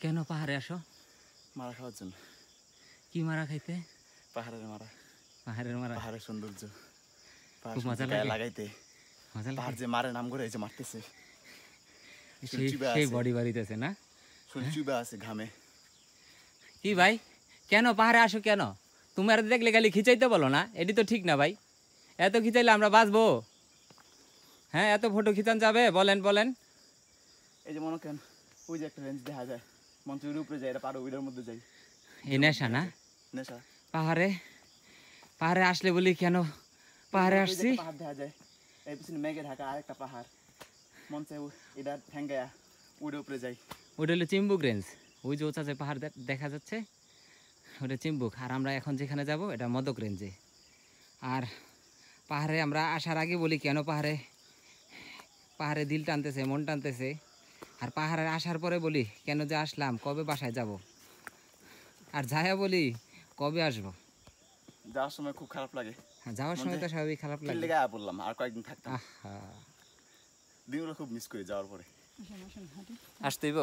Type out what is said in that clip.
কেন পাহাড়ে আসো? মারা খাওয়ার জন্য। কি মারা খাইতে? পাহাড়ের মারা। পাহাড়ের মারা। পাহাড়ের সৌন্দর্য। খুব মজা গায়ে লাগে লাগাইতে। মজা পাহাড় লাগে যে মারে নাম করে এই যে মারতেছে। সেই বডি বাড়িতেছে না? শরীর চুইবা আছে ঘামে। কি ভাই কেন পাহাড়ে আসো কেন? তুমি আর দেখলে খালি খিচাইতে বলো না, এটি তো ঠিক না ভাই। এত খিচাইলে আমরা বাঁচবো? হ্যাঁ, এত ফটো খিচান যাবে? বলেন বলেন। এই যে মনে করেন ওই যে একটা রেঞ্জ দেখা যায়, মঞ্চের উপরে যায়, এটা পারো ওইটার মধ্যে যাই। এই নেশা না নেশা। পাহাড়ে পাহাড়ে আসলে বলি কেন পাহাড়ে আসছি? পাহাড় দেখা যায়, এই পিছনে মেঘে ঢাকা আরেকটা পাহাড়, মঞ্চে এটা ঠ্যাঙ্গায়া ওইটার উপরে যাই। ওটা হলো চিম্বুক রেঞ্জ। ওই যে ওটা যে পাহাড় দেখা যাচ্ছে ওটা চিম্বুক। আর আমরা এখন যেখানে যাব এটা মদক রেঞ্জে। আর পাহাড়ে আমরা আসার আগে বলি কেন পাহাড়ে পাহাড়ে দিল টানতেছে, মন টানতেছে। আর পাহাড়ে আসার পরে বলি কেন যে আসলাম, কবে বাসায় যাব। আর যাইয়া বলি কবে আসবো। যাওয়ার সময় খুব খারাপ লাগে। যাওয়ার সময় তো স্বাভাবিক খারাপ লাগে। লেগে পড়লাম, আর কয়েকদিন থাকতাম। আহা, দিনগুলো খুব মিস করি যাওয়ার পরে। আসতেইব।